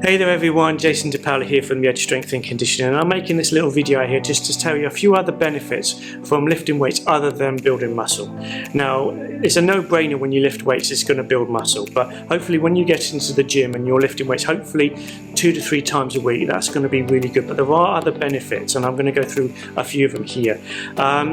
Hey there everyone, Jason DePaola here from the Edge Strength and Conditioning, and I'm making this little video out here just to tell you a few other benefits from lifting weights other than building muscle. Now, it's a no-brainer when you lift weights, it's going to build muscle, but hopefully when you get into the gym and you're lifting weights, hopefully 2 to 3 times a week, that's going to be really good. But there are other benefits, and I'm going to go through a few of them here.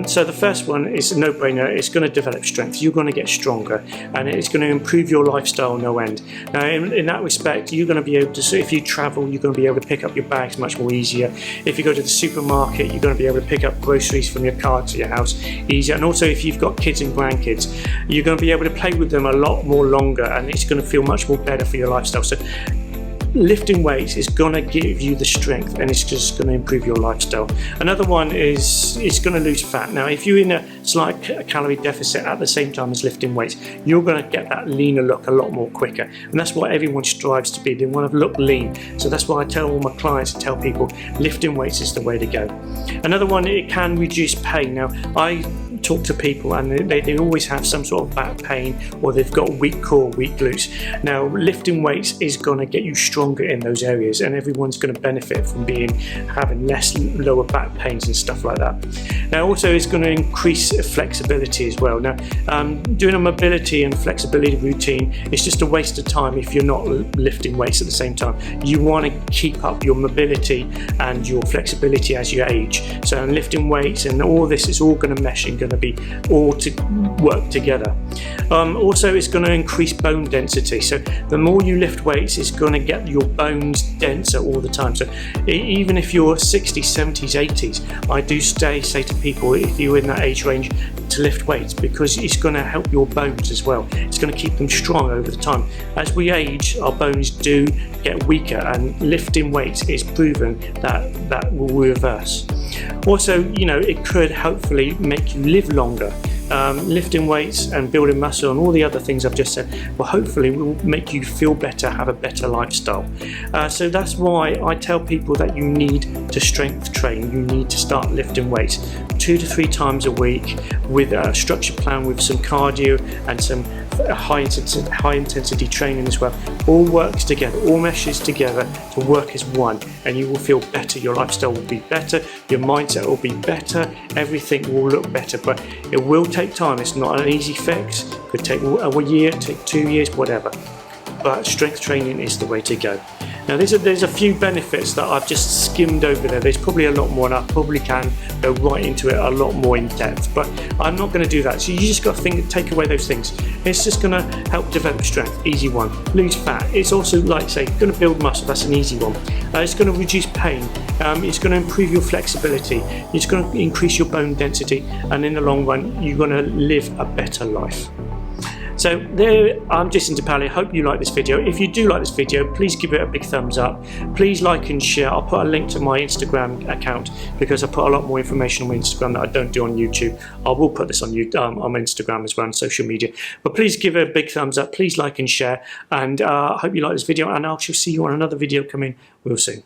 So the first one is a no-brainer. It's going to develop strength. You're going to get stronger, and it's going to improve your lifestyle no end. Now, in that respect, you're going to be able to, if you travel, you're going to be able to pick up your bags much more easier. If you go to the supermarket, you're going to be able to pick up groceries from your car to your house easier. And also, if you've got kids and grandkids, you're going to be able to play with them a lot more longer, and it's going to feel much more better for your lifestyle. So lifting weights is going to give you the strength, and it's just going to improve your lifestyle. Another one is it's going to lose fat. Now, if you're in a slight calorie deficit at the same time as lifting weights, you're going to get that leaner look a lot more quicker, and that's what everyone strives to be. They want to look lean. So that's why I tell all my clients and tell people lifting weights is the way to go. Another one, it can reduce pain. Now, I talk to people and they always have some sort of back pain, or they've got weak core, weak glutes. Now, lifting weights is going to get you stronger in those areas, and everyone's going to benefit from having less lower back pains and stuff like that. Now, also, it's going to increase flexibility as well. Now, doing a mobility and flexibility routine is just a waste of time if you're not lifting weights at the same time. You want to keep up your mobility and your flexibility as you age. So lifting weights and all this is all going to mesh and going to be all to work together. Also, it's going to increase bone density. So the more you lift weights, it's going to get your bones denser all the time. So even if you're 60s, 70s, 80s, I do say to people, if you're in that age range, to lift weights, because it's going to help your bones as well. It's going to keep them strong over the time. As we age, our bones do get weaker, and lifting weights is proven that will reverse. Also, it could hopefully make you live longer. Lifting weights and building muscle and all the other things I've just said, well, hopefully will make you feel better, have a better lifestyle. So that's why I tell people that you need to strength train. You need to start lifting weights 2 to 3 times a week with a structured plan, with some cardio and some high intensity training as well. All works together, all meshes together to work as one, and you will feel better. Your lifestyle will be better, your mindset will be better, everything will look better. But it will take time. It's not an easy fix. It could take a year, take 2 years, whatever. But strength training is the way to go. Now, there's a few benefits that I've just skimmed over there. There's probably a lot more, and I probably can go right into it a lot more in depth, but I'm not going to do that. So you just got to take away those things. It's just going to help develop strength, easy one. Lose fat. It's also, like say, going to build muscle. That's an easy one. It's going to reduce pain. It's going to improve your flexibility. It's going to increase your bone density, and in the long run, you're going to live a better life. So there, I'm Jason DePaola. Hope you like this video. If you do like this video, please give it a big thumbs up. Please like and share. I'll put a link to my Instagram account, because I put a lot more information on my Instagram that I don't do on YouTube. I will put this on Instagram as well, on social media. But please give it a big thumbs up. Please like and share. And I hope you like this video, and I shall see you on another video coming real soon.